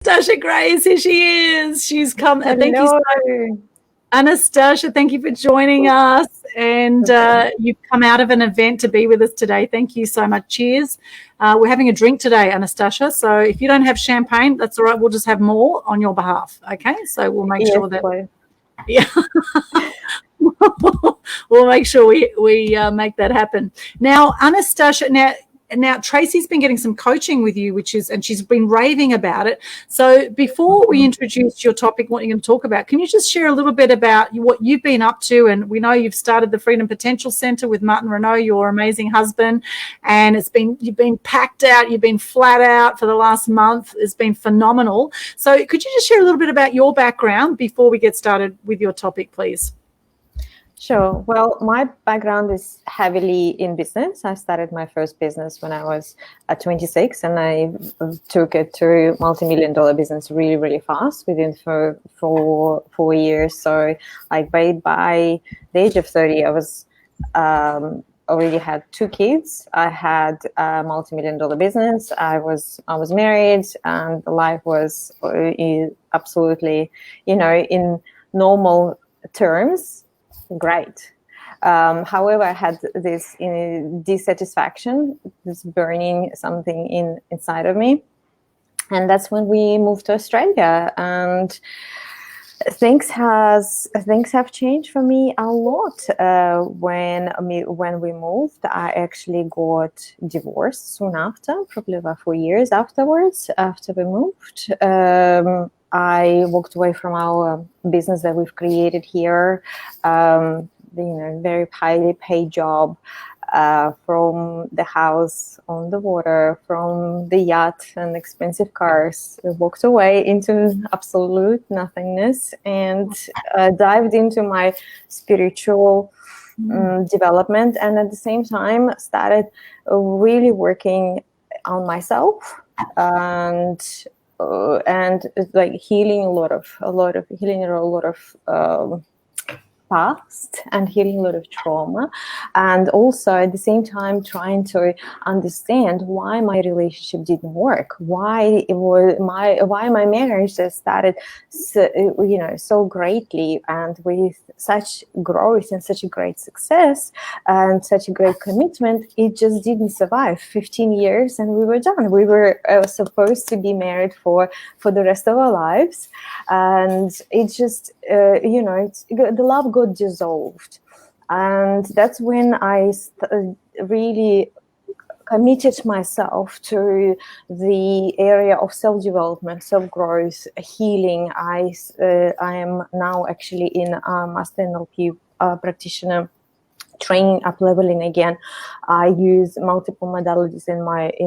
Anastasha Grace. Here she is. She's come. Thank you so much. Anastasia, thank you for joining us. And you've come out of an event to be with us today. Thank you so much. Cheers. We're having a drink today, Anastasia. So if you don't have champagne, that's all right. We'll just have more on your behalf. Okay. So we'll make sure that. Yeah. We'll make sure we make that happen. Now, Anastasia, now Tracy's been getting some coaching with you, and she's been raving about it. So before we introduce your topic, what you're going to talk about, can you just share a little bit about what you've been up to? And we know you've started the Freedom Potential Center with Martin Renault, your amazing husband, and you've been packed out, you've been flat out for the last month. It's been phenomenal. So could you just share a little bit about your background before we get started with your topic, please? Sure. Well, my background is heavily in business. I started my first business when I was 26, and I took it to multi-million-dollar business really, really fast within 4 years. So, like by the age of 30, I was already had 2 kids. I had a multi-million-dollar business. I was married, and life was absolutely, in normal terms, great. However, I had this dissatisfaction, this burning something inside of me, and that's when we moved to Australia. And things have changed for me a lot. When we moved, I actually got divorced soon after, probably about 4 years afterwards. After we moved, I walked away from our business that we've created here, very highly paid job, from the house on the water, from the yacht and expensive cars. I walked away into absolute nothingness and dived into my spiritual development, and at the same time started really working on myself and like healing a lot of past and healing a lot of trauma, and also at the same time trying to understand why my relationship didn't work, why my marriage just started so greatly and with such growth and such a great success and such a great commitment, it just didn't survive 15 years and we were done. We were supposed to be married for the rest of our lives, and it just the love got dissolved. And that's when I really committed myself to the area of self-development, self-growth, healing. I am now actually in Master NLP Practitioner training, up leveling again. I use multiple modalities in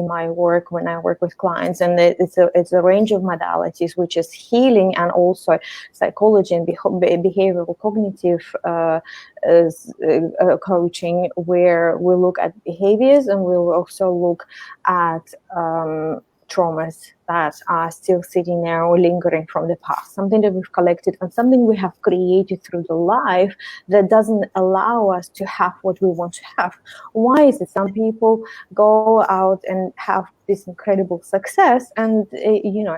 my work when I work with clients, and it's a range of modalities, which is healing and also psychology and behavioral cognitive coaching, where we look at behaviors and we'll also look at traumas that are still sitting there or lingering from the past, something that we've collected and something we have created through the life that doesn't allow us to have what we want to have. Why is it some people go out and have this incredible success and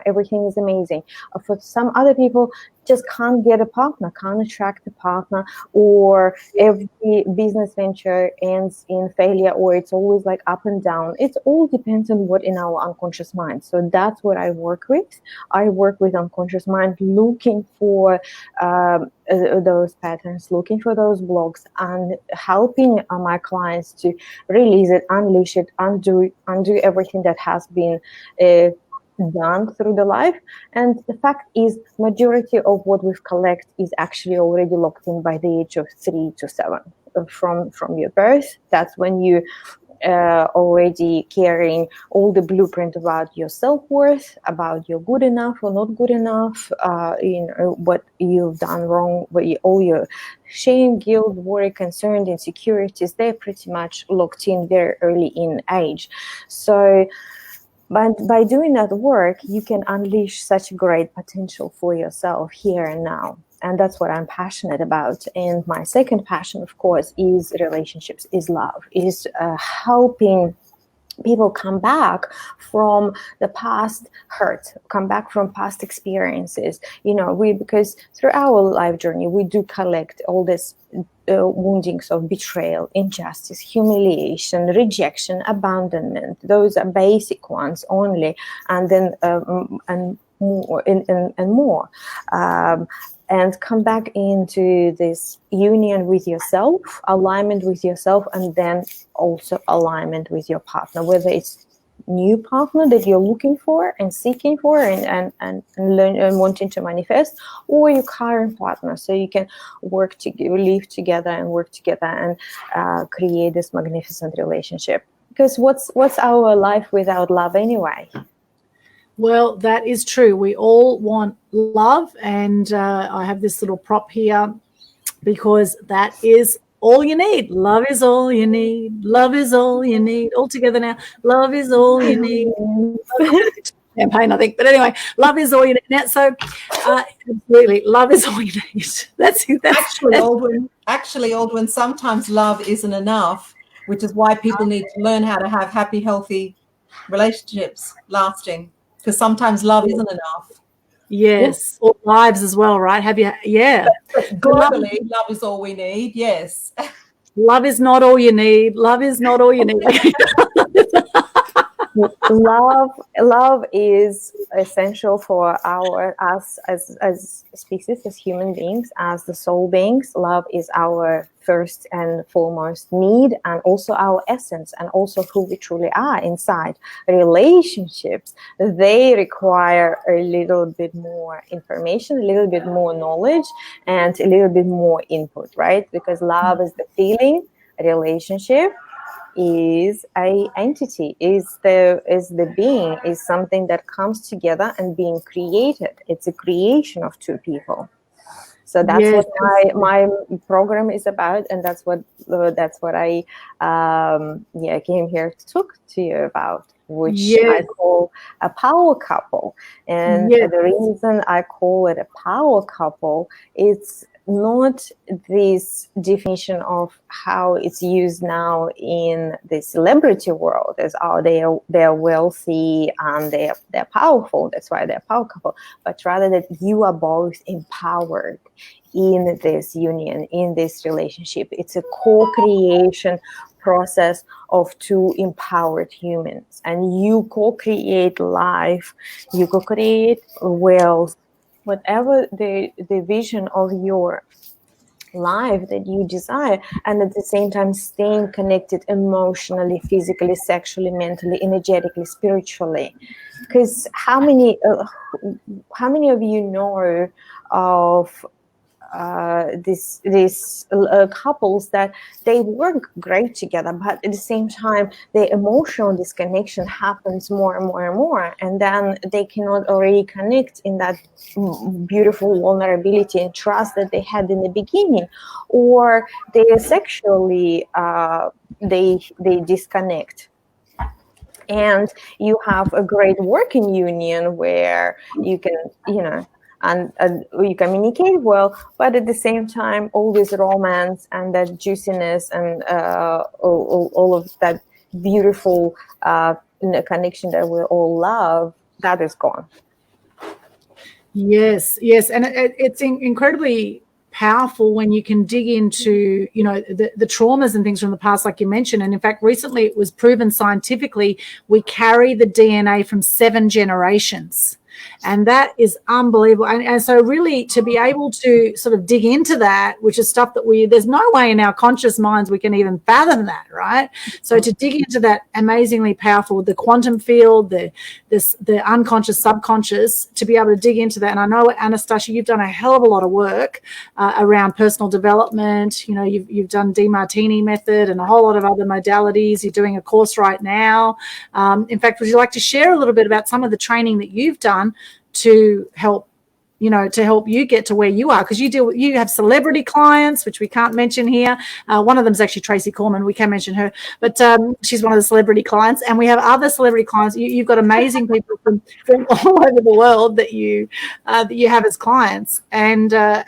everything is amazing? For some other people, just can't get a partner, can't attract a partner, or every business venture ends in failure, or it's always like up and down. It all depends on what in our unconscious mind. So that's what I work with. I work with unconscious mind, looking for those patterns, looking for those blocks, and helping my clients to release it, unleash it, undo everything that has been done through the life. And the fact is, majority of what we've collected is actually already locked in by the age of 3 to 7 from your birth. That's when you already carrying all the blueprint about your self-worth, about you're good enough or not good enough, what you've done wrong, all your shame, guilt, worry, concern, insecurities, they're pretty much locked in very early in age. So by doing that work, you can unleash such great potential for yourself here and now. And that's what I'm passionate about. And my second passion, of course, is relationships, is love, is helping people come back from the past hurt, come back from past experiences, because through our life journey, we do collect all this woundings of betrayal, injustice, humiliation, rejection, abandonment. Those are basic ones only, and then and more and more. And come back into this union with yourself, alignment with yourself, and then also alignment with your partner, whether it's new partner that you're looking for and seeking for and learn and wanting to manifest, or your current partner, so you can live together and work together and create this magnificent relationship. Because what's our life without love anyway? Well, that is true. We all want love, and I have this little prop here because that is all you need. Love is all you need. Love is all you need. All together now. Love is all you need. Campaign, I think. But anyway, love is all you need. Now, so absolutely, love is all you need. That's actually, Aldwin, sometimes love isn't enough, which is why people need to learn how to have happy, healthy relationships lasting. Because sometimes love isn't enough. Yes, or lives as well, right? Have you? Yeah. Globally, love is all we need. Yes. Love is not all you need. Love is not all you need. Love is essential for us as species, as human beings, as the soul beings. Love is our first and foremost need, and also our essence, and also who we truly are inside. Relationships, they require a little bit more information, a little bit more knowledge, and a little bit more input, right? Because love is the feeling, relationship is a entity, is the being, is something that comes together and being created. It's a creation of two people. So that's what my program is about, and that's what I came here to talk to you about, which I call a power couple. And the reason I call it a power couple, it's not this definition of how it's used now in the celebrity world as they're wealthy and they're powerful, that's why they're power couple, but rather that you are both empowered in this union, in this relationship. It's a co-creation process of two empowered humans, and you co-create life, you co-create wealth, whatever the vision of your life that you desire, and at the same time staying connected emotionally, physically, sexually, mentally, energetically, spiritually. Because how many of you know of these couples that they work great together, but at the same time the emotional disconnection happens more and more and more, and then they cannot already connect in that beautiful vulnerability and trust that they had in the beginning, or they sexually they disconnect. And you have a great working union where you can, and you communicate well, but at the same time, all this romance and that juiciness and all of that beautiful connection that we all love, that is gone. Yes, and it's incredibly powerful when you can dig into, the traumas and things from the past, like you mentioned. And in fact, recently it was proven scientifically we carry the DNA from 7 generations. And that is unbelievable. And so really to be able to sort of dig into that, which is stuff that there's no way in our conscious minds we can even fathom that, right? So to dig into that, amazingly powerful, the quantum field, the unconscious, subconscious, to be able to dig into that. And I know, Anastasha, you've done a hell of a lot of work around personal development. You've done DeMartini method and a whole lot of other modalities. You're doing a course right now. In fact, would you like to share a little bit about some of the training that you've done to help, to help you get to where you are, because you have celebrity clients, which we can't mention here. One of them is actually Tracy Corman. We can mention her, but she's one of the celebrity clients, and we have other celebrity clients. You've got amazing people from all over the world that you have as clients, and that,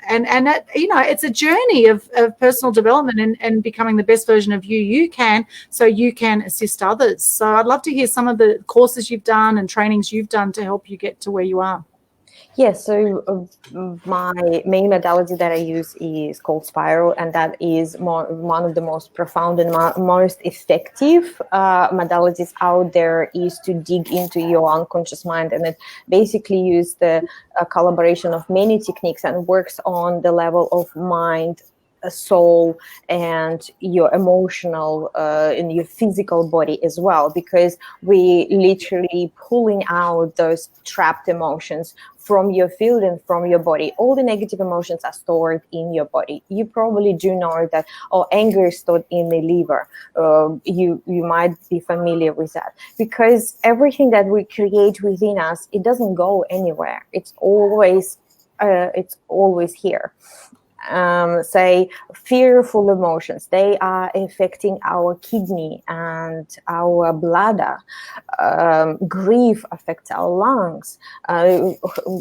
it's a journey of personal development and becoming the best version of you can, so you can assist others. So I'd love to hear some of the courses you've done and trainings you've done to help you get to where you are. Yes, so my main modality that I use is called Spiral, and that is one of the most profound and most effective modalities out there, is to dig into your unconscious mind. And it basically uses the collaboration of many techniques and works on the level of mind, soul, and your emotional and your physical body as well, because we literally pulling out those trapped emotions from your field and from your body. All the negative emotions are stored in your body. You probably do know that, anger is stored in the liver. You might be familiar with that, because everything that we create within us, it doesn't go anywhere. It's always here. Say fearful emotions, they are affecting our kidney and our bladder. Grief affects our lungs,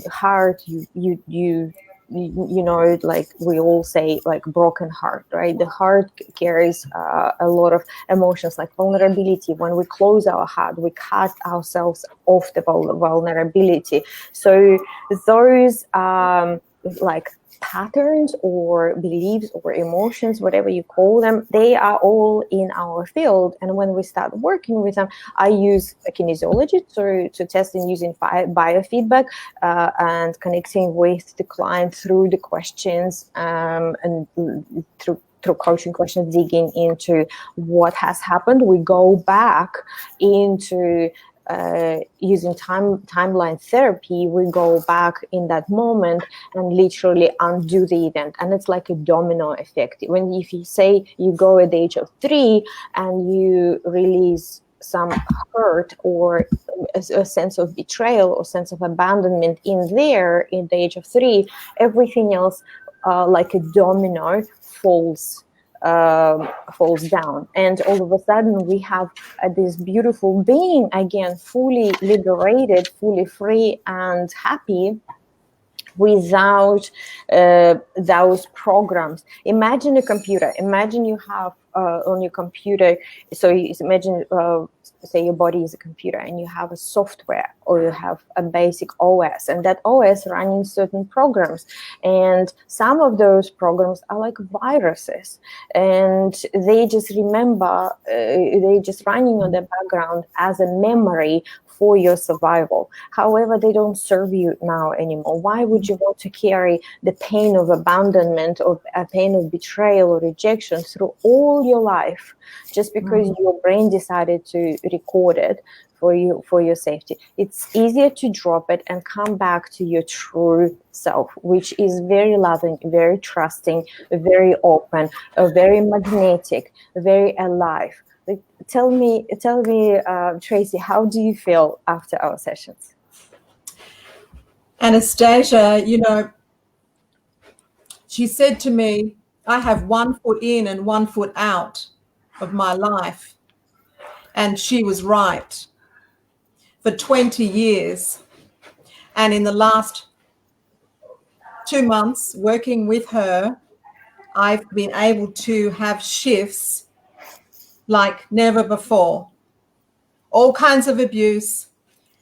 heart. You know, like we all say, like broken heart, right? The heart carries a lot of emotions, like vulnerability. When we close our heart, we cut ourselves off the vulnerability. So those like patterns or beliefs or emotions, whatever you call them, they are all in our field. And when we start working with them, I use kinesiology to test and using biofeedback and connecting with the client through the questions and through coaching questions, digging into what has happened. We go back into using timeline therapy. We go back in that moment and literally undo the event, and it's like a domino effect. If you say you go at the age of 3 and you release some hurt or a sense of betrayal or sense of abandonment in the age of 3, everything else like a domino falls down, and all of a sudden we have this beautiful being again, fully liberated, fully free and happy, without those programs. Imagine a computer. Imagine you have on your computer, so you imagine say your body is a computer and you have a software, or you have a basic OS, and that OS running certain programs, and some of those programs are like viruses, and they just they just running on the background as a memory for your survival. However, they don't serve you now anymore. Why would you want to carry the pain of abandonment, or a pain of betrayal or rejection through all your life, just because your brain decided to record it for your safety? It's easier to drop it and come back to your true self, which is very loving, very trusting, very open, very magnetic, very alive. Tell me, Tracy, how do you feel after our sessions? Anastasia, she said to me, I have 1 foot in and 1 foot out of my life. And she was right. For 20 years. And in the last 2 months working with her, I've been able to have shifts like never before. All kinds of abuse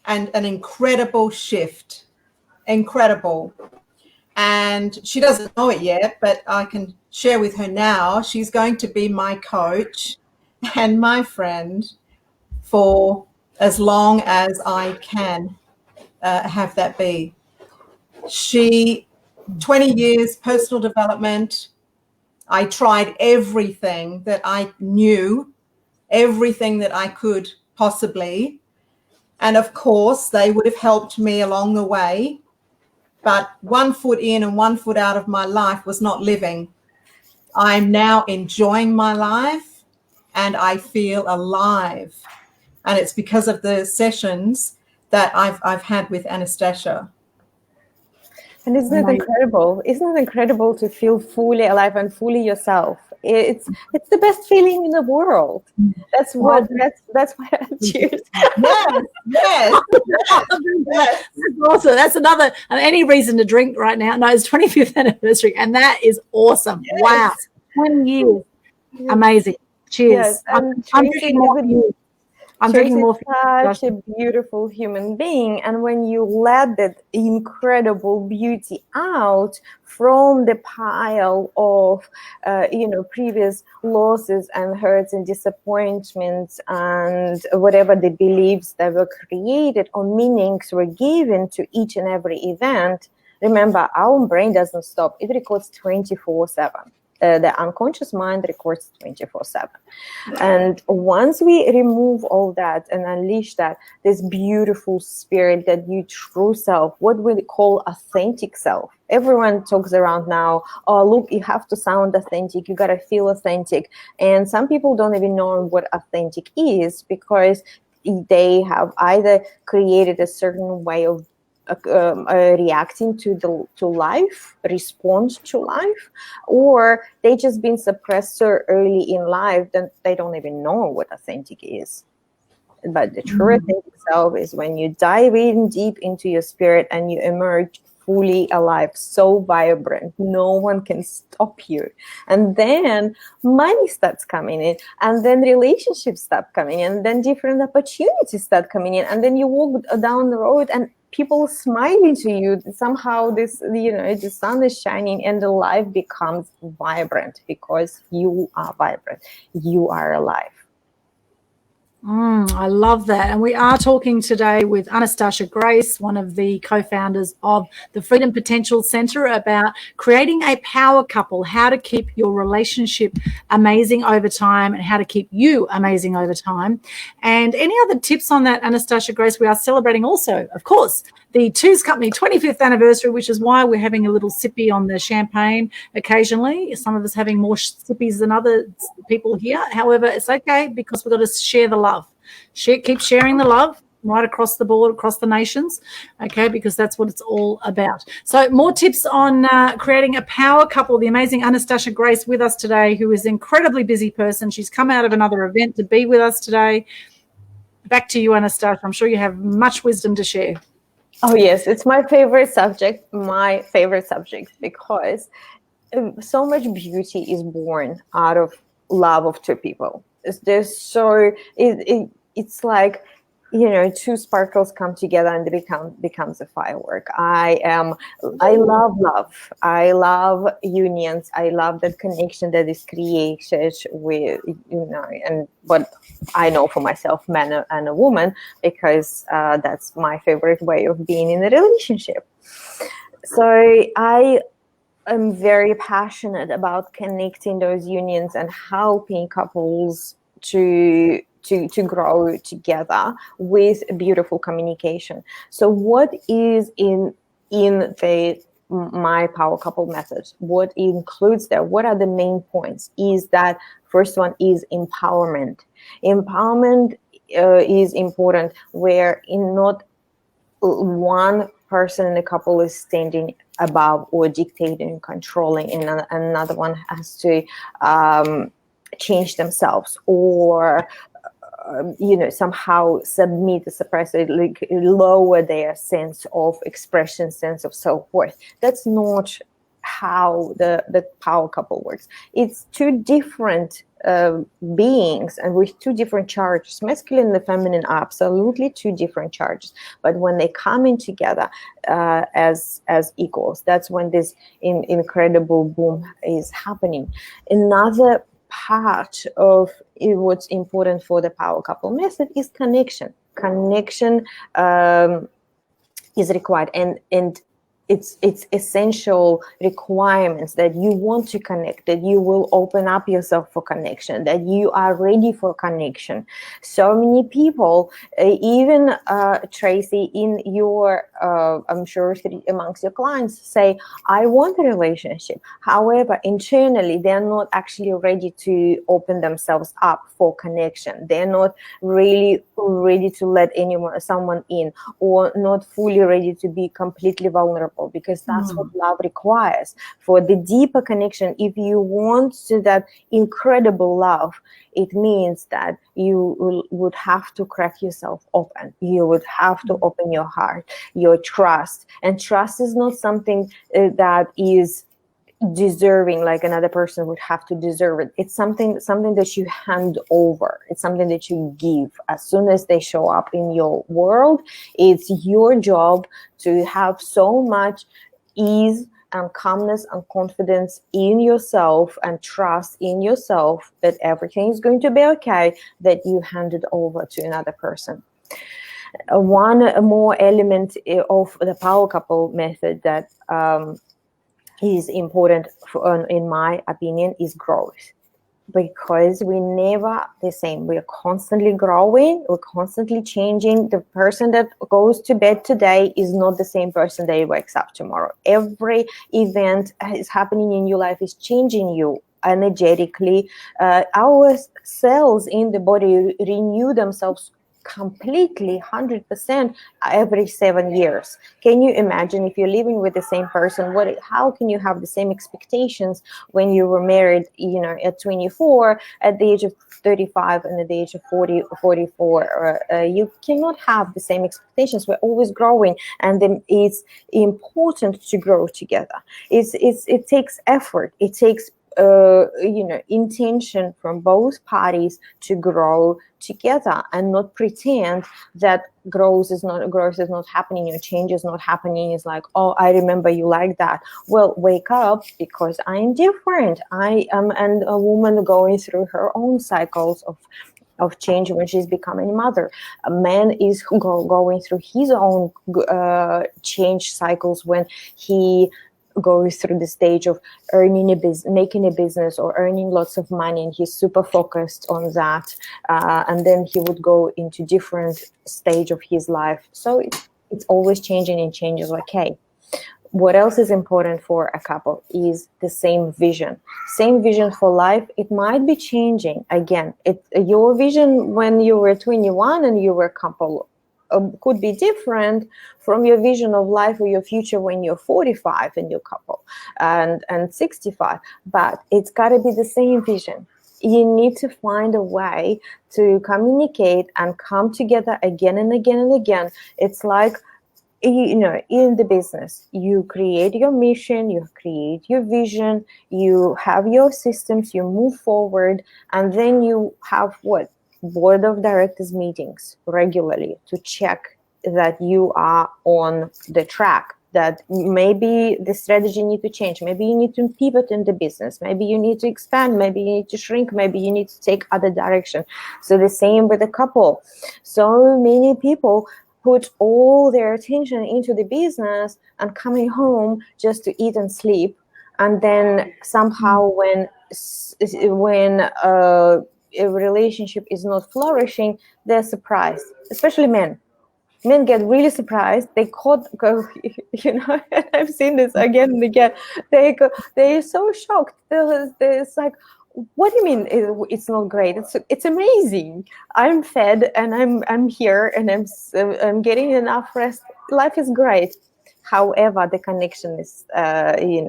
and an incredible shift. Incredible. And she doesn't know it yet, but I can share with her now. She's going to be my coach and my friend for as long as I can have that be. 20 years personal development. I tried everything that I knew, everything that I could possibly. And of course, they would have helped me along the way. But 1 foot in and 1 foot out of my life was not living. I'm now enjoying my life and I feel alive. And it's because of the sessions that I've had with Anastasha. And isn't it incredible? Isn't it incredible to feel fully alive and fully yourself? It's the best feeling in the world. That's what that's why I cheers. Yes. That's awesome. That's another any reason to drink right now. No, it's 25th anniversary, and that is awesome. Yes. Wow, 20 years, amazing. Cheers. Yes, I'm drinking more for you. I'm drinking more for you. Such a beautiful human being, and when you let that incredible beauty out from the pile of previous losses and hurts and disappointments and whatever the beliefs that were created or meanings were given to each and every event, remember, our brain doesn't stop. It records 24/7. The unconscious mind records 24/7. And once we remove all that and unleash that, this beautiful spirit, that you true self, what we call authentic self. Everyone talks around now, oh, look, you have to sound authentic, you got to feel authentic. And some people don't even know what authentic is, because they have either created a certain way of reacting to life, respond to life, or they just been suppressed so early in life that they don't even know what authentic is. But the true authentic self is when you dive in deep into your spirit and you emerge fully alive, so vibrant, no one can stop you. And then money starts coming in, and then relationships start coming in, and then different opportunities start coming in, and then you walk down the road and people smiling to you. Somehow the sun is shining and the life becomes vibrant, because you are vibrant, you are alive. I love that. And we are talking today with Anastasha Grace, one of the co-founders of the Freedom Potential Center, about creating a power couple, how to keep your relationship amazing over time and how to keep you amazing over time. And any other tips on that, Anastasha Grace? We are celebrating also, of course, the Twos Company 25th anniversary, which is why we're having a little sippy on the champagne occasionally. Some of us having more sippies than other people here. However, it's okay, because we've got to share the love. Keep sharing the love right across the board, across the nations, okay, because that's what it's all about. So more tips on creating a power couple. The amazing Anastasha Grace with us today, who is an incredibly busy person. She's come out of another event to be with us today. Back to you, Anastasha. I'm sure you have much wisdom to share. Oh, yes, it's my favorite subject, because so much beauty is born out of love of two people. It's like, two sparkles come together and it becomes a firework. I love love. I love unions. I love that connection that is created with, and what I know for myself, man and a woman, because that's my favorite way of being in a relationship. So I'm very passionate about connecting those unions and helping couples to grow together with beautiful communication. So what is in my power couple method, what includes there, what are the main points, is that first one is empowerment. Empowerment is important, where in not one person in the couple is standing above or dictating, controlling, and another one has to change themselves or somehow submit, suppress it, like lower their sense of expression, sense of self-worth. That's not how the power couple works. It's two different beings, and with two different charges. Masculine and feminine are absolutely two different charges, but when they come in together as equals, that's when this incredible boom is happening. Another part of what's important for the power couple method is connection. Connection is required, and it's essential requirements that you want to connect, that you will open up yourself for connection, that you are ready for connection. So many people, even Tracy, in your I'm sure amongst your clients, say, I want a relationship. However, internally, they're not actually ready to open themselves up for connection. They're not really ready to let someone in, or not fully ready to be completely vulnerable vulnerable, because that's what love requires. For the deeper connection, if you want to that incredible love, it means that you would have to crack yourself open. You would have to open your heart, your trust. And trust is not something that is deserving, like another person would have to deserve it. It's something that you hand over. It's something that you give. As soon as they show up in your world, it's your job to have so much ease and calmness and confidence in yourself and trust in yourself that everything is going to be okay, that you hand it over to another person. One more element of the power couple method that is important in my opinion is growth, because we're never the same. We're constantly growing, we're constantly changing. The person that goes to bed today is not the same person that wakes up tomorrow. Every event is happening in your life is changing you energetically. Our cells in the body renew themselves completely 100% every 7 years. Can you imagine if you're living with the same person, how can you have the same expectations when you were married, at 24, at the age of 35, and at the age of 40 or 44? You cannot have the same expectations. We're always growing, and then it's important to grow together. It takes effort. It takes intention from both parties to grow together, and not pretend that growth is not happening, or change is not happening. It's like, oh, I remember you like that. Well, wake up, because I'm different. I am a woman going through her own cycles of change when she's becoming a mother. A man is going through his own change cycles when he goes through the stage of making a business or earning lots of money, and he's super focused on that, and then he would go into different stage of his life. So it's always changing, and change is okay. What else is important for a couple is the same vision for life. It might be changing again. Your vision when you were 21 and you were a couple could be different from your vision of life or your future when you're 45 and you're couple and 65, but it's got to be the same vision. You need to find a way to communicate and come together again and again and again. It's like, in the business, you create your mission, you create your vision, you have your systems, you move forward, and then you have board of directors meetings regularly to check that you are on the track, that maybe the strategy need to change, maybe you need to pivot in the business, maybe you need to expand, maybe you need to shrink, maybe you need to take other direction. So the same with a couple. So many people put all their attention into the business and coming home just to eat and sleep, and then somehow when a relationship is not flourishing, they're surprised. Especially men get really surprised. They I've seen this again and again. They're so shocked. It's like, what do you mean it's not great? It's amazing. I'm fed and I'm here and I'm getting enough rest. Life is great. However, the connection is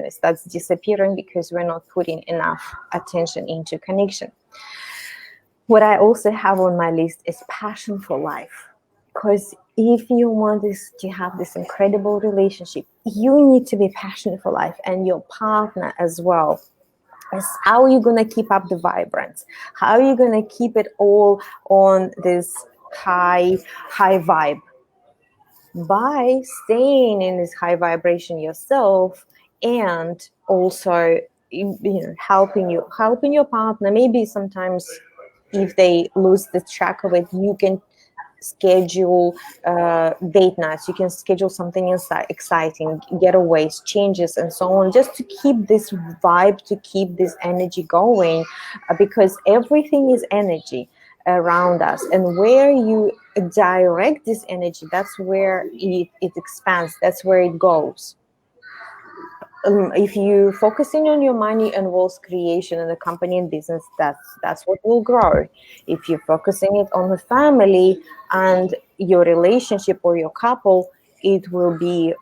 starts disappearing because we're not putting enough attention into connection. What I also have on my list is passion for life. Because if you want to have this incredible relationship, you need to be passionate for life, and your partner as well. How are you going to keep up the vibrance? How are you going to keep it all on this high vibe? By staying in this high vibration yourself, and also helping your partner. Maybe sometimes if they lose the track of it, you can schedule date nights, you can schedule something exciting, getaways, changes, and so on, just to keep this vibe, to keep this energy going, because everything is energy around us, and where you direct this energy, that's where it expands, that's where it goes. If you're focusing on your money and wealth creation in the company and business, that's what will grow. If you're focusing it on the family and your relationship or your couple, it will be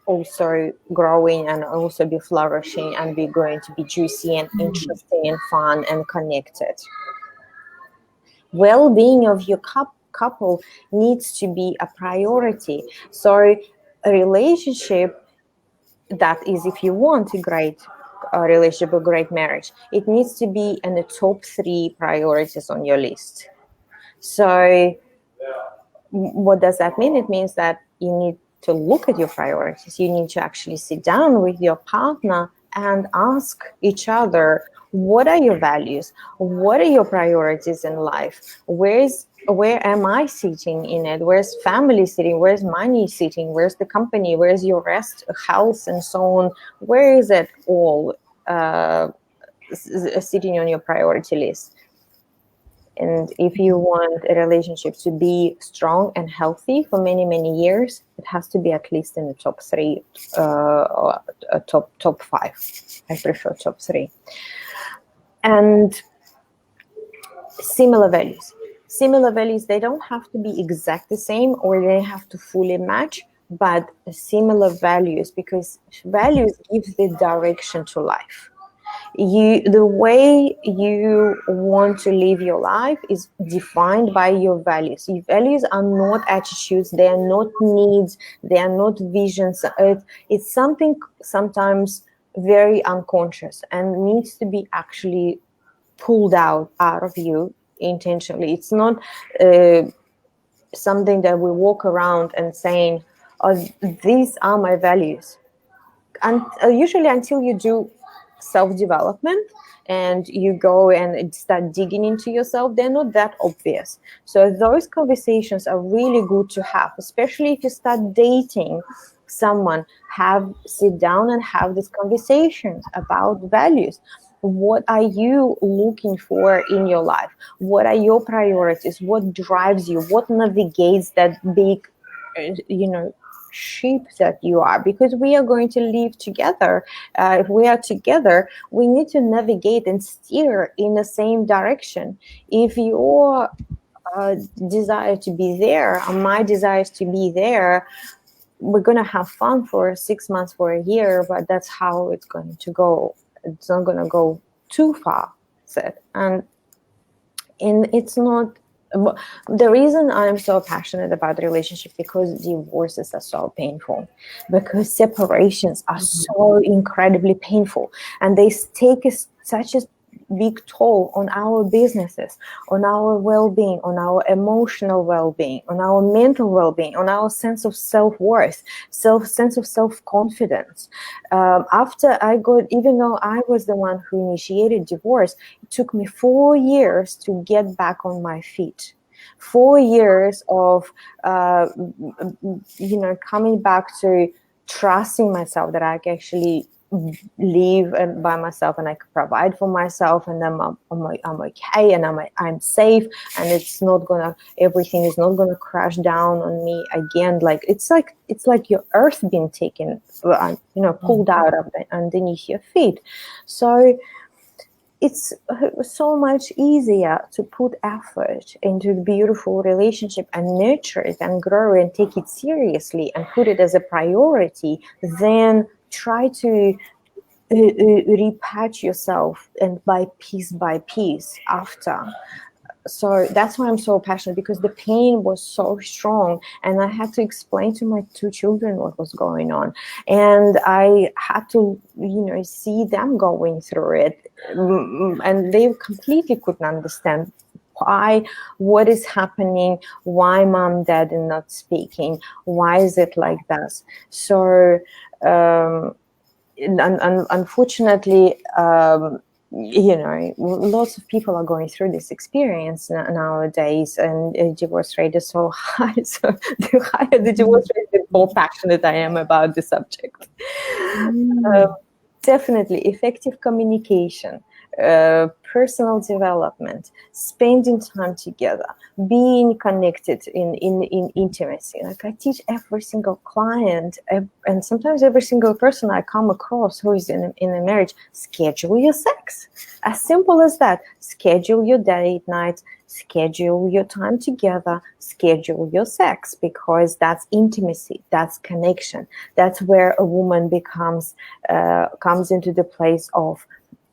also growing and also be flourishing and be going to be juicy and interesting and fun and connected. Well-being of your couple needs to be a priority. So a relationship, that is, if you want a great relationship, a great marriage, it needs to be in the top 3 priorities on your list. So what does that mean? It means that you need to look at your priorities. You need to actually sit down with your partner and ask each other, what are your values? What are your priorities in life? Where am I sitting in it? Where's family sitting? Where's money sitting? Where's the company? Where's your rest, health, and so on? Where is it all sitting on your priority list? And if you want a relationship to be strong and healthy for many, many years, it has to be at least in the top 3, or top 5. I prefer top 3. And similar values. Similar values, they don't have to be exact the same, or they have to fully match, but similar values, because values give the direction to life. The way you want to live your life is defined by your values. Your values are not attitudes, they are not needs, they are not visions. It's something sometimes very unconscious and needs to be actually pulled out of you intentionally. It's not something that we walk around and saying, oh, these are my values. And usually until you do self-development and you go and start digging into yourself, they're not that obvious. So those conversations are really good to have, especially if you start dating someone. Sit down and have these conversations about values. What are you looking for in your life? What are your priorities? What drives you? What navigates that big, ship that you are? Because we are going to live together. If we are together, we need to navigate and steer in the same direction. If your desire to be there and my desire is to be there, we're going to have fun for 6 months, for a year, but that's how it's going to go. It's not going to go too far, and it's not. The reason I'm so passionate about relationship, because divorces are so painful, because separations are so incredibly painful, and they take such a big toll on our businesses, on our well-being, on our emotional well-being, on our mental well-being, on our sense of self-worth, sense of self-confidence. After I got, even though I was the one who initiated divorce, it took me 4 years to get back on my feet. 4 years of, coming back to trusting myself that I can actually live by myself and I can provide for myself, and then I'm okay, and I'm safe, and everything is not gonna crash down on me again. It's like your earth being taken, pulled out of underneath your feet. So it's so much easier to put effort into a beautiful relationship and nurture it and grow and take it seriously and put it as a priority than try to repatch yourself and by piece after. So that's why I'm so passionate, because the pain was so strong, and I had to explain to my 2 children what was going on, and I had to see them going through it, and they completely couldn't understand what is happening, why mom, dad are not speaking, why is it like that. So unfortunately, lots of people are going through this experience nowadays, and divorce rate is so high. So the higher the divorce rate, the more passionate I am about the subject. Definitely effective communication, personal development, spending time together, being connected in intimacy. Like I teach every single client, and sometimes every single person I come across who is in a marriage, schedule your sex. As simple as that. Schedule your date nights, schedule your time together, schedule your sex, because that's intimacy, that's connection. That's where a woman becomes comes into the place of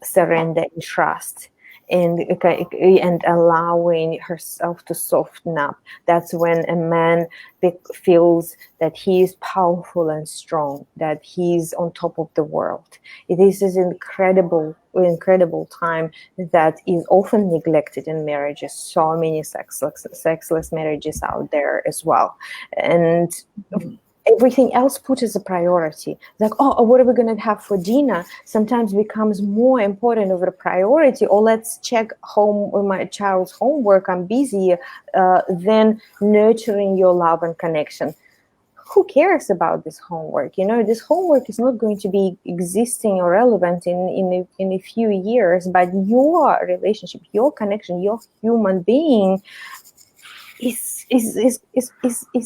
surrender and trust, and allowing herself to soften up. That's when a man feels that he is powerful and strong, that he's on top of the world. This is incredible time that is often neglected in marriages. So many sexless marriages out there as well. And everything else put as a priority. Like, oh, what are we going to have for dinner? Sometimes becomes more important over a priority. Or let's check home my child's homework. I'm busy. Than nurturing your love and connection. Who cares about this homework? This homework is not going to be existing or relevant in a few years. But your relationship, your connection, your human being is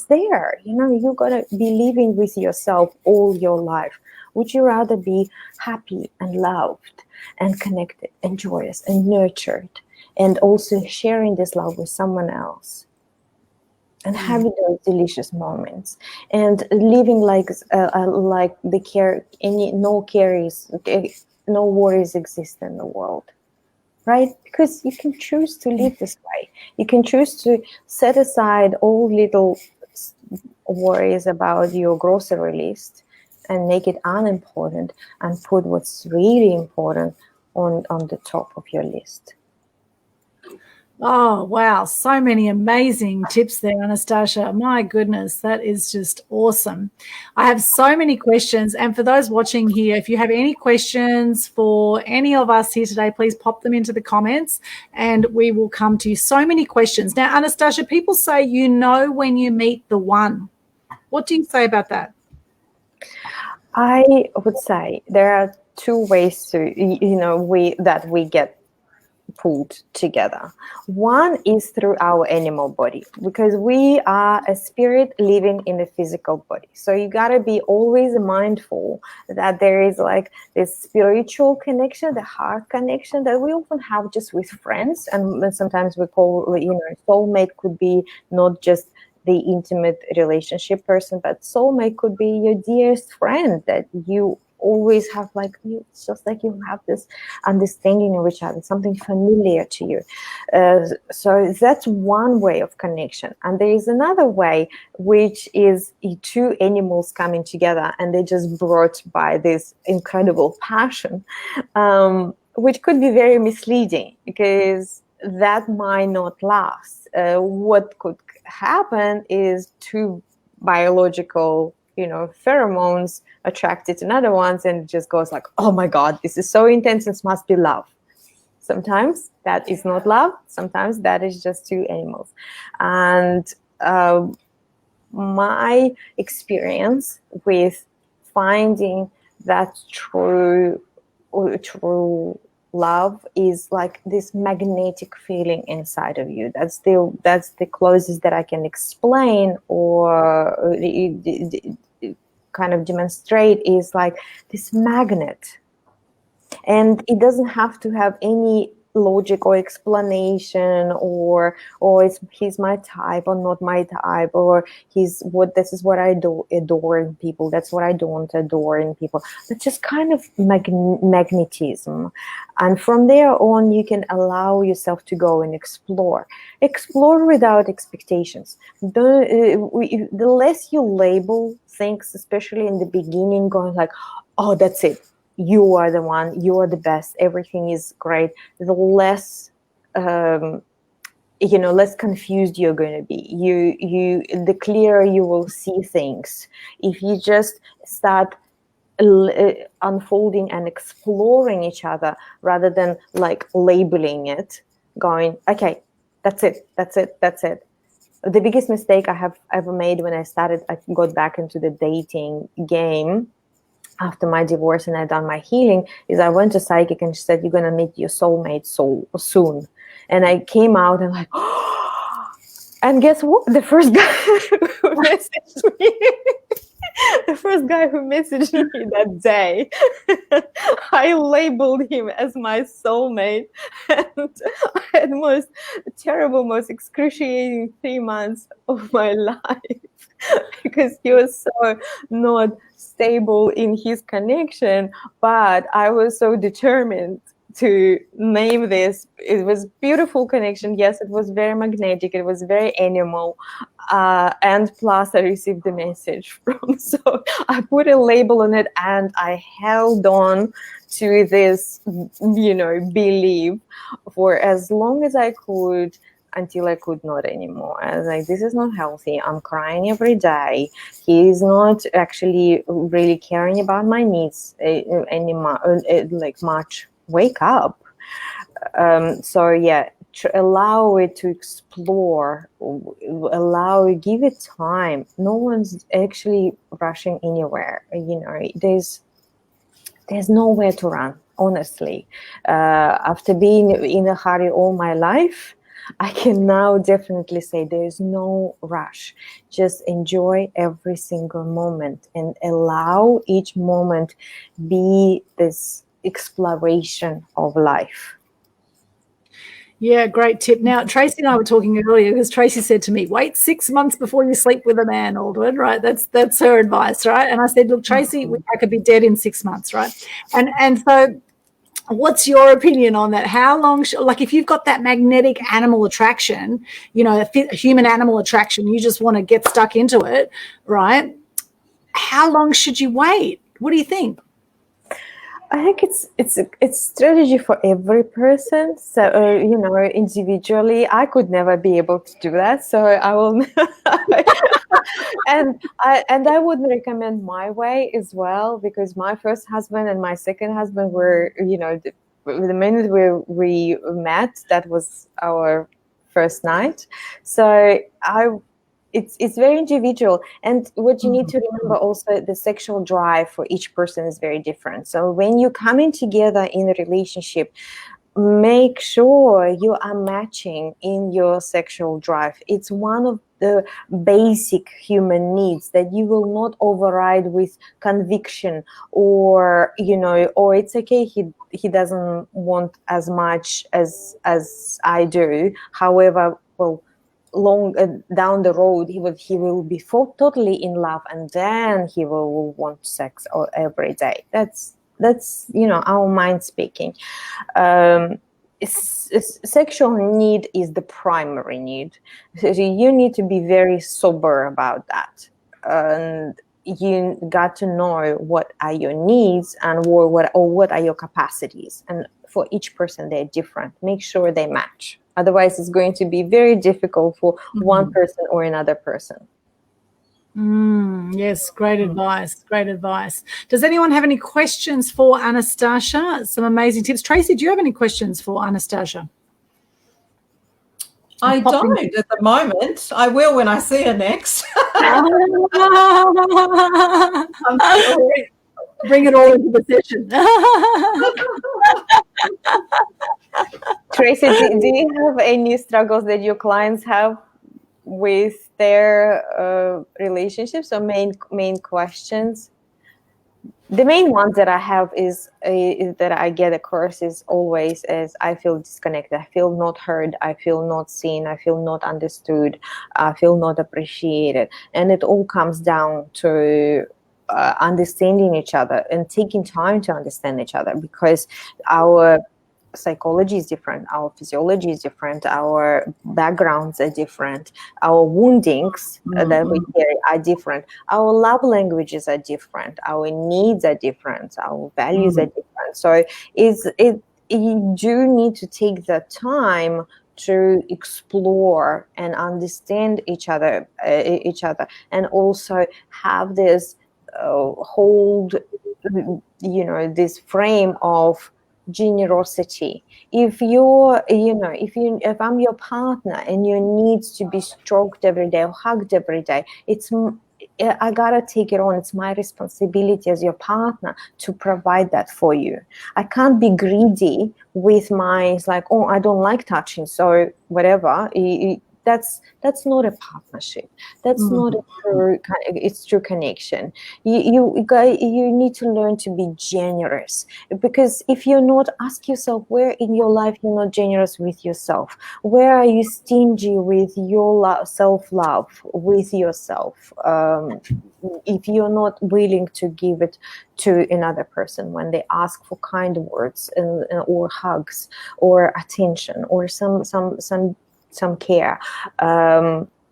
there. You gotta be living with yourself all your life. Would you rather be happy and loved and connected and joyous and nurtured, and also sharing this love with someone else and having those delicious moments and living like the care, no worries exist in the world? Right? Because you can choose to live this way. You can choose to set aside all little worries about your grocery list and make it unimportant, and put what's really important on the top of your list. Oh, wow. So many amazing tips there, Anastasha. My goodness, that is just awesome. I have so many questions. And for those watching here, if you have any questions for any of us here today, please pop them into the comments and we will come to you. So many questions. Now, Anastasha, people say when you meet the one. What do you say about that? I would say there are two ways to, we get pulled together. One is through our animal body, because we are a spirit living in a physical body. So you gotta be always mindful that there is like this spiritual connection, the heart connection that we often have just with friends, and sometimes we call, soulmate could be not just the intimate relationship person, but soulmate could be your dearest friend that you always have, it's just like you have this understanding of each other, something familiar to you. So that's one way of connection. And there is another way, which is two animals coming together and they're just brought by this incredible passion, which could be very misleading, because that might not last. What could happen is two biological pheromones attracted to another ones, and it just goes like, oh my God, this is so intense, this must be love. Sometimes that is not love, sometimes that is just two animals. And my experience with finding that true love is like this magnetic feeling inside of you. That's the closest that I can explain or kind of demonstrate, is like this magnet. And it doesn't have to have any logic or explanation, or he's my type or not my type, or this is what I adore in people, that's what I don't adore in people. It's just kind of magnetism. And from there on, you can allow yourself to go and explore without expectations. The less you label things, especially in the beginning, going like, oh, that's it, you are the one, you are the best, everything is great, the less less confused you're going to be. The clearer you will see things. If you just start unfolding and exploring each other rather than like labeling it, going, okay, that's it. The biggest mistake I have ever made when I got back into the dating game after my divorce and I'd done my healing, is I went to psychic and she said, you're going to meet your soulmate soon. And I came out and like, oh, and guess what? The first guy who messaged me the first guy who messaged me that day, I labeled him as my soulmate, and I had most terrible, most excruciating 3 months of my life because he was so not stable in his connection, but I was so determined to name this. It was beautiful connection. Yes, it was very magnetic. It was very animal. And plus I received the message from, so I put a label on it and I held on to this, belief for as long as I could, until I could not anymore. I was like, this is not healthy. I'm crying every day. He is not actually really caring about my needs anymore, like much. Wake up. So yeah, allow it to explore, give it time. No one's actually rushing anywhere. There's nowhere to run, honestly. After being in a hurry all my life, I can now definitely say there's no rush. Just enjoy every single moment and allow each moment be this exploration of life. Yeah, great tip. Now, Tracy and I were talking earlier because Tracy said to me, wait 6 months before you sleep with a man, Aldwin, right? That's her advice, right? And I said, look, Tracy, I could be dead in 6 months, right? And so what's your opinion on that? How long, like if you've got that magnetic animal attraction, a human animal attraction, you just want to get stuck into it, right? How long should you wait? What do you think? I think it's strategy for every person. So individually, I could never be able to do that. So I will, and I would recommend my way as well, because my first husband and my second husband were, the minute we met, that was our first night. So it's very individual. And what you need to remember also, the sexual drive for each person is very different. So when you come in together in a relationship, make sure you are matching in your sexual drive. It's one of the basic human needs that you will not override with conviction, or or it's okay, he doesn't want as much as I do. However, long down the road, he will be totally in love, and then he will want sex every day. That's our mind speaking. Sexual need is the primary need, so you need to be very sober about that, and you got to know what are your needs and what are your capacities, and for each person they're different. Make sure they match. Otherwise, it's going to be very difficult for one person or another person. Yes, great advice. Great advice. Does anyone have any questions for Anastasha? Some amazing tips. Tracy, do you have any questions for Anastasha? I don't at the moment. I will when I see her next. Bring it all into the session. Tracy, do you have any struggles that your clients have with their relationships, or main questions? The main ones that I have is that I get across is always as I feel disconnected. I feel not heard. I feel not seen. I feel not understood. I feel not appreciated. And it all comes down to understanding each other and taking time to understand each other, because our psychology is different, our physiology is different, our backgrounds are different, our woundings that we carry are different, our love languages are different, our needs are different, our values are different. So you do need to take the time to explore and understand each other, and also have this hold, this frame of generosity. If I'm your partner and your needs to be stroked every day or hugged every day, I gotta take it on. It's my responsibility as your partner to provide that for you. I can't be greedy with it's like, oh, I don't like touching, so whatever. that's not a partnership. That's not a true it's true connection. You need to learn to be generous, because if you're not, ask yourself, where in your life you're not generous with yourself? Where are you stingy with your self-love, with yourself? If you're not willing to give it to another person when they ask for kind words or hugs or attention or some care,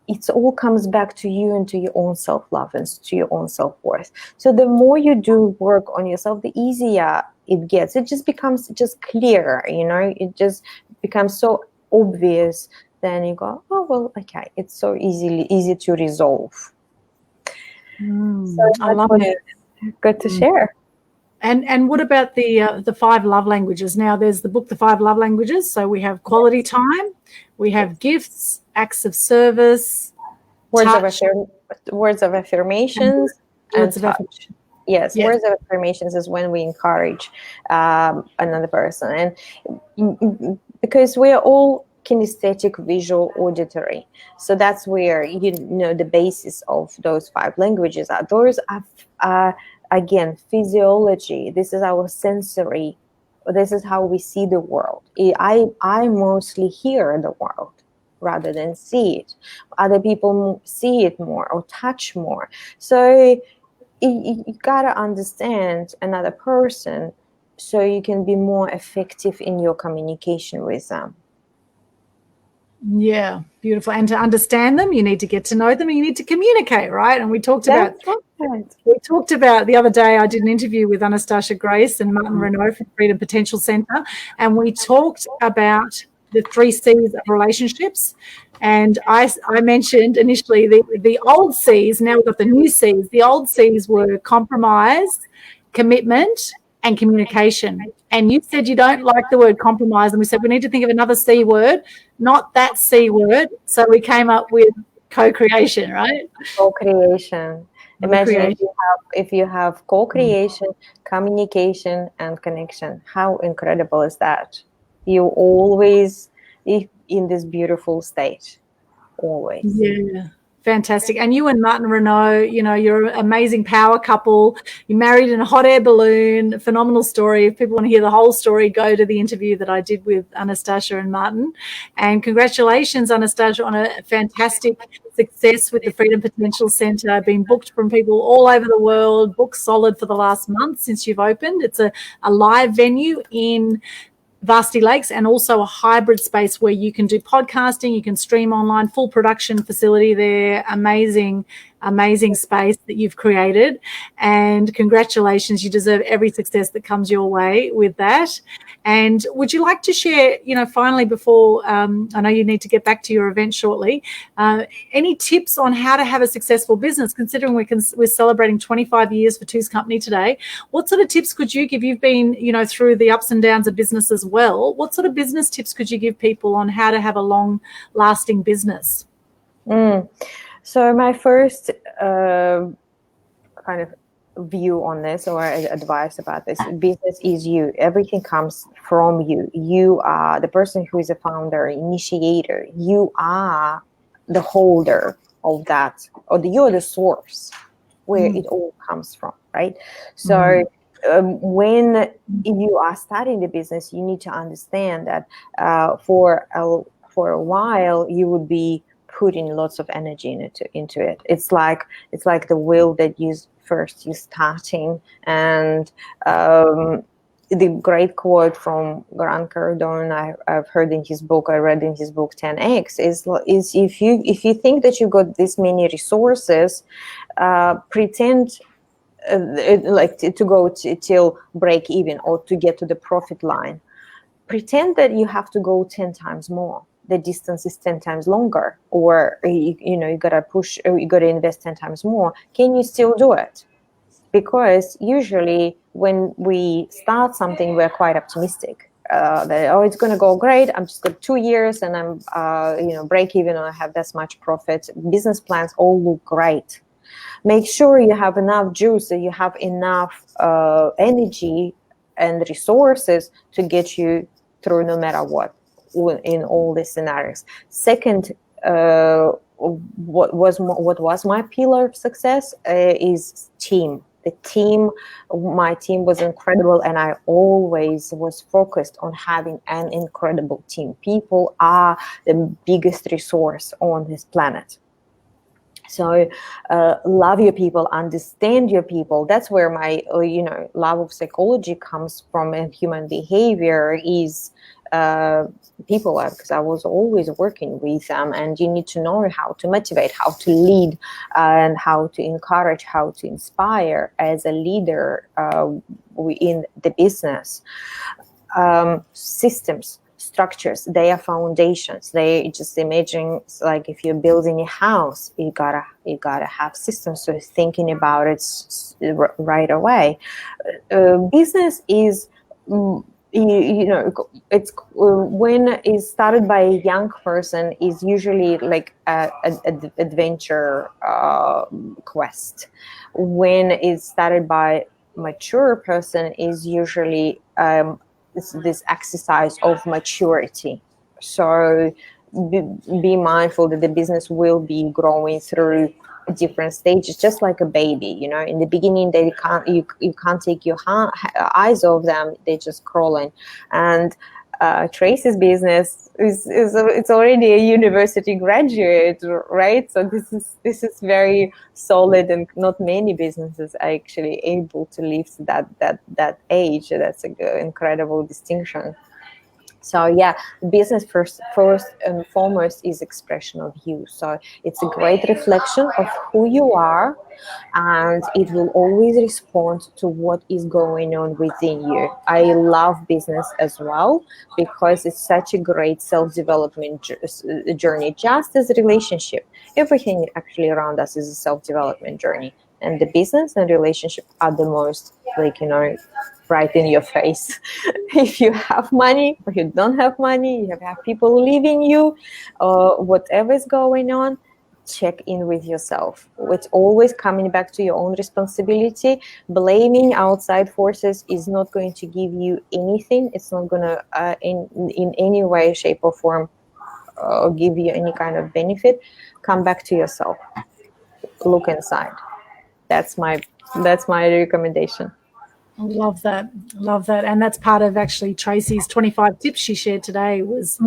it all comes back to you and to your own self-love and to your own self-worth. So the more you do work on yourself, the easier it gets. It just becomes just clearer, it just becomes so obvious. Then you go, oh, well, okay, it's so easy to resolve. So I love it. Good to share. And what about the 5 love languages? Now, there's the book, The 5 Love Languages. So we have quality time, we have gifts, acts of service, words of affirmations, and touch. Yes, words of affirmations is when we encourage another person, and because we are all kinesthetic, visual, auditory. So that's where the basis of those 5 languages are. Those are again, physiology. This is our sensory. This is how we see the world. I mostly hear the world rather than see it. Other people see it more or touch more. So you gotta understand another person so you can be more effective in your communication with them. Yeah, beautiful. And to understand them, you need to get to know them, and you need to communicate, right? And we talked about the other day, I did an interview with Anastasha Grace and Martin Renaud from Freedom Potential Center, and we talked about the 3 C's of relationships. And I mentioned initially the old C's. Now we've got the new C's. The old C's were compromise, commitment, and communication. And you said you don't like the word compromise, and we said we need to think of another C word, not that C word. So we came up with co-creation, right? Co-creation. Imagine if you have co-creation, communication, and connection. How incredible is that? You always in this beautiful state, always. Yeah. Fantastic. And you and Martin Renaud, you're an amazing power couple. You married in a hot air balloon. Phenomenal story. If people want to hear the whole story, go to the interview that I did with Anastasha and Martin. And congratulations, Anastasha, on a fantastic success with the Freedom Potential Center, being booked from people all over the world, booked solid for the last month since you've opened. It's a live venue in Vasti Lakes, and also a hybrid space where you can do podcasting, you can stream online, full production facility there. Amazing space that you've created, and congratulations. You deserve every success that comes your way with that. And would you like to share, finally, before I know you need to get back to your event shortly, any tips on how to have a successful business, considering we're celebrating 25 years for Two's Company today? What sort of tips could you give? You've been, through the ups and downs of business as well. What sort of business tips could you give people on how to have a long-lasting business? So my first kind of view on this, or advice about this, business is you. Everything comes from you. You are the person who is a founder, initiator. You are the holder of that, or you're the source where it all comes from, right? So when you are starting the business, you need to understand that for a while you would be putting lots of energy into it. It's like the wheel that you're starting, and the great quote from Grant Cardone I've heard in his book, I read in his book 10X, is if you think that you got this many resources, pretend to go till break even or to get to the profit line, pretend that you have to go 10 times more. The distance is 10 times longer, or you gotta push, or you gotta invest 10 times more. Can you still do it? Because usually when we start something, we're quite optimistic that it's gonna go great. I'm just got 2 years and I'm break even, or I have this much profit. Business plans all look great. Make sure you have enough juice, that you have enough energy and resources to get you through no matter what in all these scenarios. Second what was my pillar of success is team. My team was incredible, and I always was focused on having an incredible team. People are the biggest resource on this planet. So love your people, understand your people. That's where my love of psychology comes from, and human behavior is people, because I was always working with them, and you need to know how to motivate, how to lead, and how to encourage, how to inspire as a leader in the business. Systems, structures, they are foundations. They just imagine, like if you're building a house, you gotta have systems. So thinking about it right away. Business is it's when it's started by a young person is usually like an adventure quest. When it's started by mature person is usually this exercise of maturity. So be mindful that the business will be growing through different stages, just like a baby. In the beginning, you can't take your eyes off them. They're just crawling. And Tracy's business it's already a university graduate, right? So this is very solid, and not many businesses are actually able to live to that age. That's an incredible distinction. So yeah, business first and foremost is expression of you. So it's a great reflection of who you are, and it will always respond to what is going on within you. I love business as well because it's such a great self-development journey, just as a relationship. Everything actually around us is a self-development journey, and the business and relationship are the most, right in your face. If you have money or you don't have money, you have people leaving you, whatever is going on, check in with yourself. It's always coming back to your own responsibility. Blaming outside forces is not going to give you anything. It's not going to in any way, shape or form give you any kind of benefit. Come back to yourself. Look inside. That's my recommendation. Love that. And that's part of actually Tracy's 25 tips she shared today was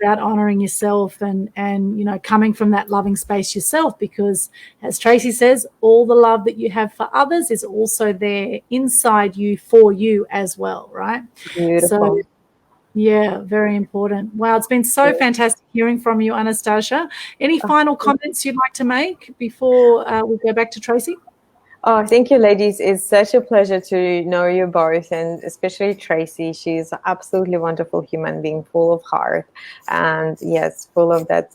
about honoring yourself and coming from that loving space yourself, because as Tracy says, all the love that you have for others is also there inside you for you as well, right? Beautiful. So yeah, very important. Wow, it's been so fantastic hearing from you, Anastasha. Any final comments you'd like to make before we go back to Tracy? Oh, thank you, ladies. It's such a pleasure to know you both, and especially Tracy. She's an absolutely wonderful human being, full of heart, and yes, full of that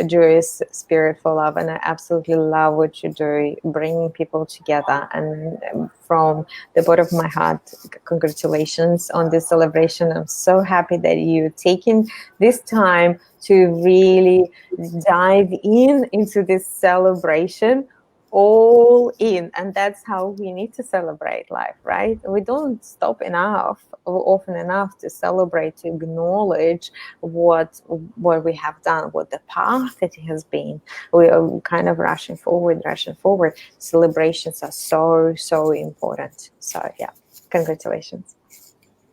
joyous spirit for love. And I absolutely love what you do, bringing people together. And from the bottom of my heart, congratulations on this celebration. I'm so happy that you've taken this time to really dive into this celebration. All in, and that's how we need to celebrate life, right? We don't stop often enough to celebrate, to acknowledge what we have done, what the path it has been. We are kind of rushing forward. Celebrations are so important. So yeah, congratulations.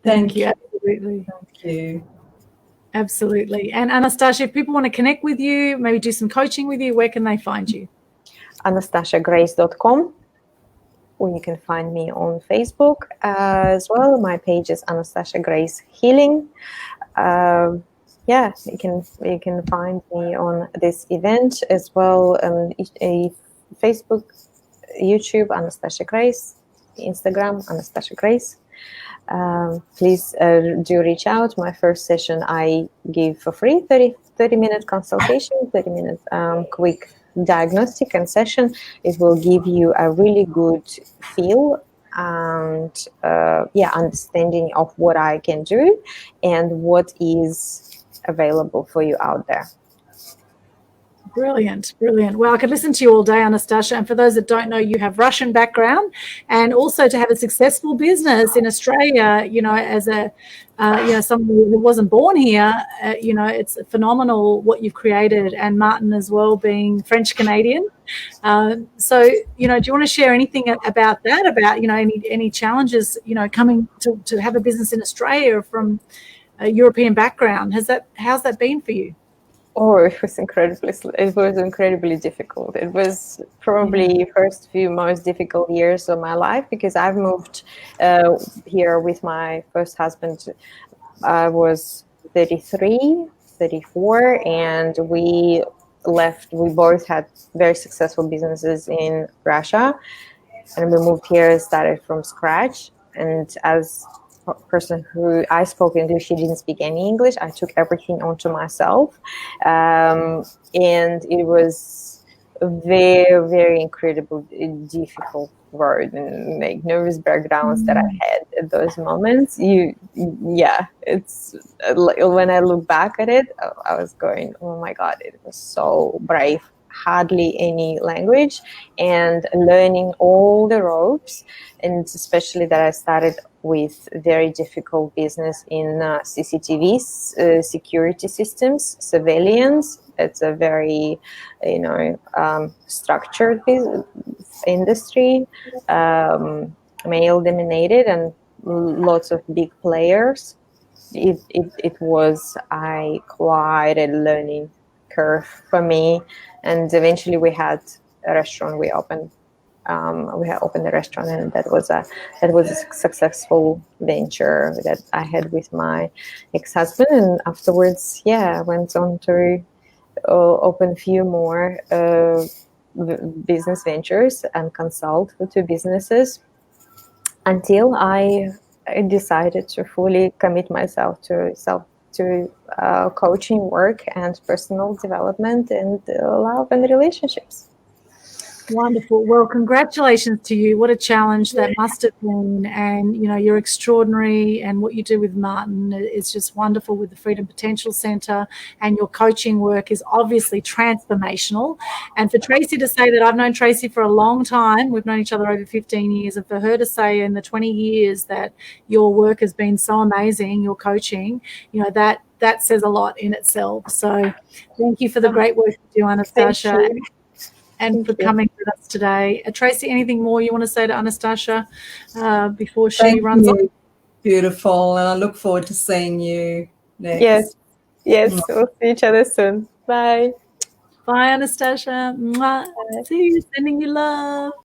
Thank you. Absolutely. Thank you. Absolutely. And Anastasha, if people want to connect with you, maybe do some coaching with you, where can they find you? AnastashaGrace.com, or you can find me on Facebook as well. My page is Anastasha Grace Healing. You can find me on this event as well. Facebook, YouTube, Anastasha Grace, Instagram, Anastasha Grace. Please do reach out. My first session I give for free, 30-minute consultation, 30-minute quick diagnostic and session. It will give you a really good feel and understanding of what I can do and what is available for you out there. Brilliant, brilliant. Well, I could listen to you all day, Anastasha. And for those that don't know, you have Russian background, and also to have a successful business in Australia, as a, someone who wasn't born here, it's phenomenal what you've created. And Martin as well, being French Canadian. So, do you want to share anything about that? About any challenges, coming to have a business in Australia from a European background? How's that been for you? Oh, it was incredibly difficult. It was probably first few most difficult years of my life, because I've moved here with my first husband. I was 33, 34, and we left. We both had very successful businesses in Russia, and we moved here, started from scratch. And as person who I spoke English, she didn't speak any English. I took everything onto myself, and it was a very, very incredible, difficult road, and like nervous breakdowns that I had at those moments. It's like, when I look back at it, I was going, oh my God, it was so brave. Hardly any language, and learning all the ropes, and especially that I started with very difficult business in CCTVs, security systems, surveillance. It's a very, structured industry, male dominated, and lots of big players. It was quite a learning curve for me, and eventually we had a restaurant. We had opened a restaurant, and that was a successful venture that I had with my ex-husband. And afterwards, I went on to open a few more business ventures and consult for 2 businesses, until I decided to fully commit myself to coaching work and personal development and love and relationships. Wonderful. Well, congratulations to you. What a challenge that must have been. And, you're extraordinary. And what you do with Martin is just wonderful with the Freedom Potential Centre. And your coaching work is obviously transformational. And for Tracy to say that, I've known Tracy for a long time. We've known each other over 15 years. And for her to say in the 20 years that your work has been so amazing, your coaching, that says a lot in itself. So thank you for the great work you do, Anastasha. And for coming with us today. Tracy, anything more you want to say to Anastasha before she runs off? Beautiful. And I look forward to seeing you next. Yes. We'll see each other soon. Bye. Bye, Anastasha. Mwah. See you. Sending you love.